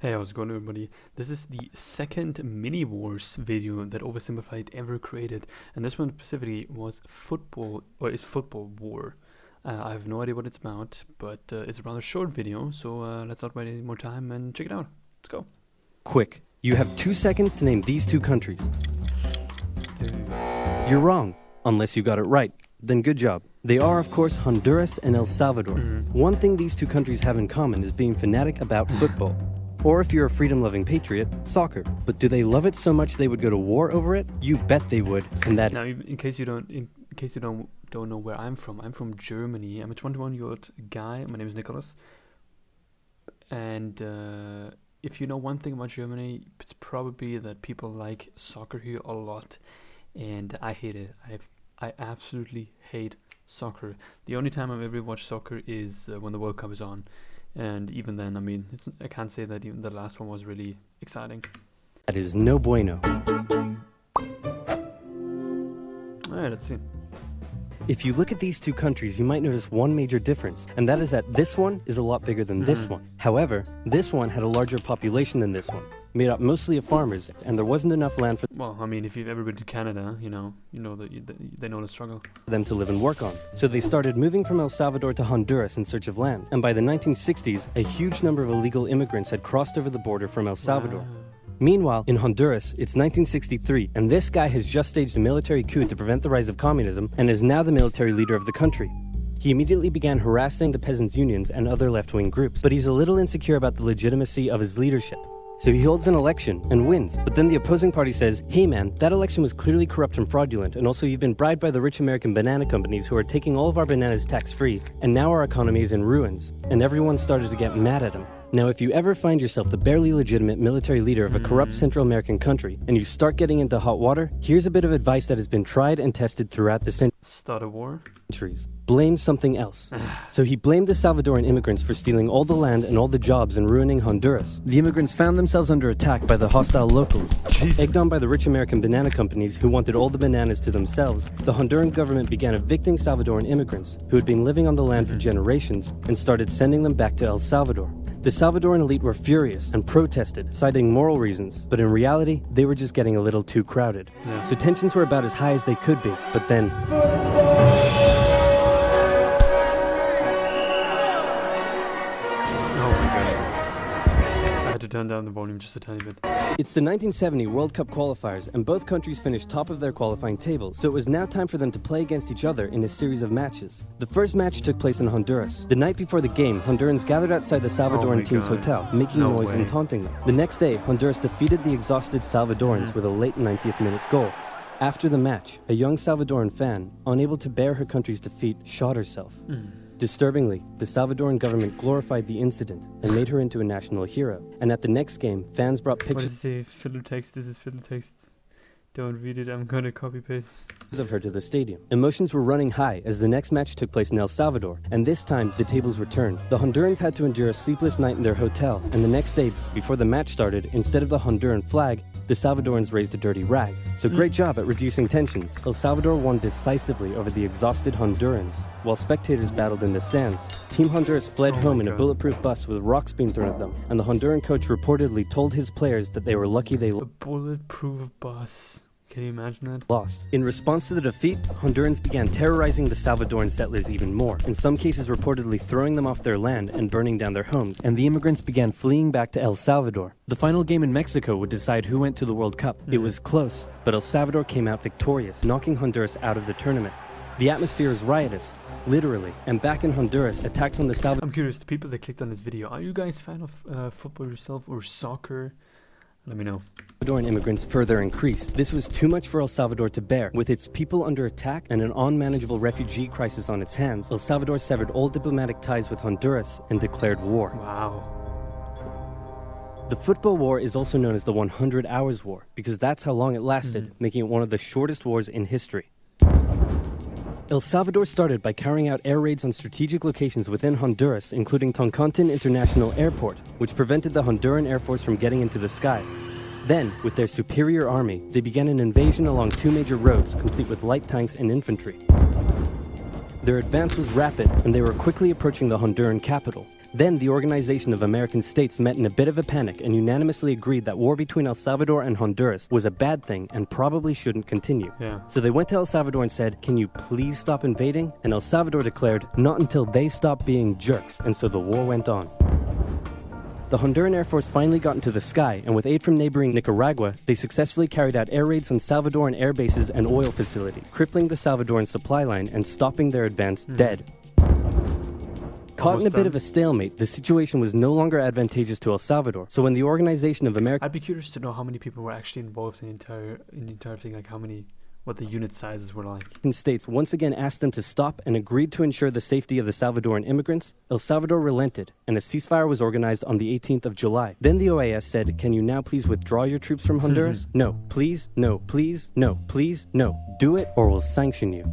Hey, how's it going, everybody? This is the second MiniWars video that Oversimplified ever created, and this one specifically was football, or is football war. I have no idea what it's about, but it's a rather short video, so let's not wait any more time and check it out. Let's go. Quick, you have 2 seconds to name these two countries. You're wrong, unless you got it right. Then good job. They are, of course, Honduras and El Salvador. One thing these two countries have in common is being fanatic about football. Or if you're a freedom-loving patriot, soccer. But do they love it so much they would go to war over it? You bet they would. And that. Now, in case you don't know where I'm from Germany. I'm a 21-year-old guy. My name is Nicholas. And if you know one thing about Germany, it's probably that people like soccer here a lot, and I hate it. I absolutely hate soccer. The only time I've ever watched soccer is when the World Cup is on. And even then, I mean, I can't say that even the last one was really exciting. That is no bueno. Alright, let's see. If you look at these two countries, you might notice one major difference, and that is that this one is a lot bigger than this one. However, this one had a larger population than this one, made up mostly of farmers, and there wasn't enough land for Well, I mean, if you've ever been to Canada, you know that they know the struggle. them to live and work on. So they started moving from El Salvador to Honduras in search of land. And by the 1960s, a huge number of illegal immigrants had crossed over the border from El Salvador. Wow. Meanwhile, in Honduras, it's 1963, and this guy has just staged a military coup to prevent the rise of communism and is now the military leader of the country. He immediately began harassing the peasants' unions and other left-wing groups, but he's a little insecure about the legitimacy of his leadership. So he holds an election and wins, but then the opposing party says, hey man, that election was clearly corrupt and fraudulent, and also you've been bribed by the rich American banana companies who are taking all of our bananas tax-free, and now our economy is in ruins. And everyone started to get mad at him. Now, if you ever find yourself the barely legitimate military leader of a corrupt Central American country, and you start getting into hot water, here's a bit of advice that has been tried and tested throughout the Start a war? centuries. Blame something else. So he blamed the Salvadoran immigrants for stealing all the land and all the jobs and ruining Honduras. The immigrants found themselves under attack by the hostile locals. Egged on by the rich American banana companies who wanted all the bananas to themselves, the Honduran government began evicting Salvadoran immigrants who had been living on the land for generations and started sending them back to El Salvador. The Salvadoran elite were furious and protested, citing moral reasons, but in reality, they were just getting a little too crowded. Yeah. So tensions were about as high as they could be, but then Oh my god. I had to turn down the volume just a tiny bit. it's the 1970 World Cup qualifiers, and both countries finished top of their qualifying tables, so it was now time for them to play against each other in a series of matches. The first match took place in Honduras. The night before the game, Hondurans gathered outside the Salvadoran team's hotel, making No noise way. and taunting them. The next day, Honduras defeated the exhausted Salvadorans with a late 90th minute goal. After the match, a young Salvadoran fan, unable to bear her country's defeat, shot herself. Disturbingly, the Salvadoran government glorified the incident and made her into a national hero. And at the next game, fans brought What pictures does it say? Fiddle text. This is fiddle text. Don't read it. I'm gonna copy paste. of her to the stadium. Emotions were running high as the next match took place in El Salvador, and this time the tables were turned. The Hondurans had to endure a sleepless night in their hotel, and the next day, before the match started, instead of the Honduran flag, the Salvadorans raised a dirty rag. So great job at reducing tensions. El Salvador won decisively over the exhausted Hondurans. While spectators battled in the stands, Team Honduras fled home in a bulletproof bus with rocks being thrown at them, and the Honduran coach reportedly told his players that they were lucky they A bulletproof bus. Can you imagine that? lost. In response to the defeat, Hondurans began terrorizing the Salvadoran settlers even more, in some cases reportedly throwing them off their land and burning down their homes, and the immigrants began fleeing back to El Salvador. The final game in Mexico would decide who went to the World Cup. It was close, but El Salvador came out victorious, knocking Honduras out of the tournament. The atmosphere is riotous, literally, and back in Honduras, attacks on the Salvador I'm curious, the people that clicked on this video, are you guys fan of football yourself or soccer? Let me know. Salvadoran immigrants further increased. This was too much for El Salvador to bear. With its people under attack and an unmanageable refugee crisis on its hands, El Salvador severed all diplomatic ties with Honduras and declared war. Wow. The football war is also known as the 100 Hours War, because that's how long it lasted, making it one of the shortest wars in history. El Salvador started by carrying out air raids on strategic locations within Honduras, including Toncontin International Airport, which prevented the Honduran Air Force from getting into the sky. Then, with their superior army, they began an invasion along 2 major roads, complete with light tanks and infantry. Their advance was rapid, and they were quickly approaching the Honduran capital. Then the Organization of American States met in a bit of a panic and unanimously agreed that war between El Salvador and Honduras was a bad thing and probably shouldn't continue. Yeah. So they went to El Salvador and said, "Can you please stop invading?" And El Salvador declared, "Not until they stop being jerks," and so the war went on. The Honduran Air Force finally got into the sky, and with aid from neighboring Nicaragua, they successfully carried out air raids on Salvadoran air bases and oil facilities, crippling the Salvadoran supply line and stopping their advance dead. Caught in a bit of a stalemate, the situation was no longer advantageous to El Salvador. So when the Organization of American... I'd be curious to know how many people were actually involved in the entire thing, like what the unit sizes were like. States once again asked them to stop and agreed to ensure the safety of the Salvadoran immigrants, El Salvador relented, and a ceasefire was organized on the 18th of July. Then the OAS said, "Can you now please withdraw your troops from Honduras? No, please, no, please, no, please, no. Do it or we'll sanction you."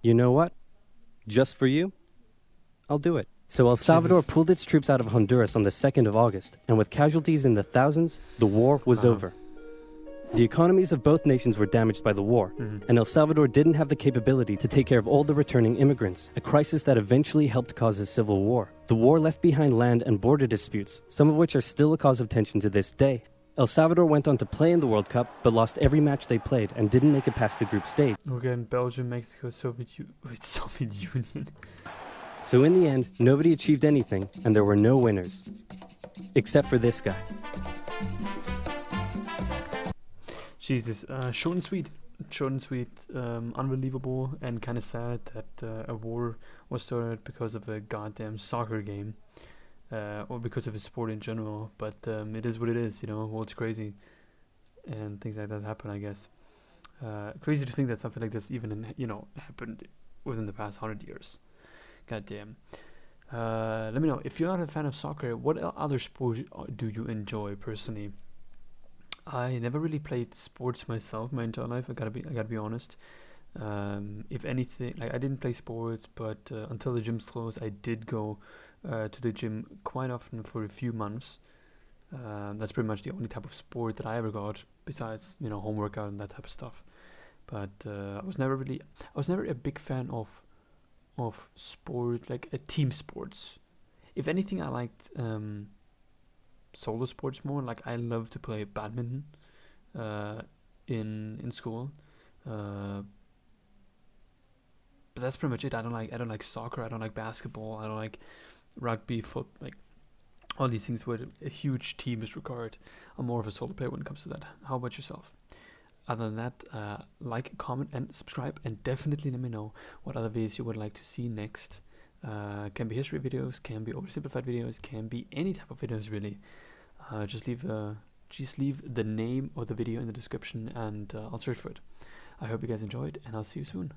You know what? Just for you, I'll do it. So El Salvador pulled its troops out of Honduras on the 2nd of August, and with casualties in the thousands, the war was over. The economies of both nations were damaged by the war, and El Salvador didn't have the capability to take care of all the returning immigrants, a crisis that eventually helped cause a civil war. The war left behind land and border disputes, some of which are still a cause of tension to this day. El Salvador went on to play in the World Cup, but lost every match they played and didn't make it past the group stage. Again, Belgium, Mexico, Soviet Union. So in the end, nobody achieved anything, and there were no winners. Except for this guy. Jesus, short and sweet, unbelievable, and kind of sad that a war was started because of a goddamn soccer game, or because of a sport in general. But it is what it is, world's crazy, and things like that happen, I guess. Crazy to think that something like this even, happened within the past 100 years. Goddamn. Let me know, if you're not a fan of soccer, what other sports do you enjoy personally? I never really played sports myself my entire life. I gotta be honest. If anything, like I didn't play sports, but until the gym's closed, I did go to the gym quite often for a few months. That's pretty much the only type of sport that I ever got, besides home workout and that type of stuff. But I was never a big fan of sport, like team sports. If anything, I liked solo sports more. Like I love to play badminton in school, but that's pretty much it. I don't like soccer. I don't like basketball. I don't like rugby, like all these things where a huge team is required. I'm more of a solo player when it comes to that. How about yourself? Other than that, like, comment, and subscribe, and definitely let me know what other videos you would like to see next. Can be history videos, can be oversimplified videos, can be any type of videos really. Just leave the name of the video in the description, and I'll search for it. I hope you guys enjoyed, and I'll see you soon.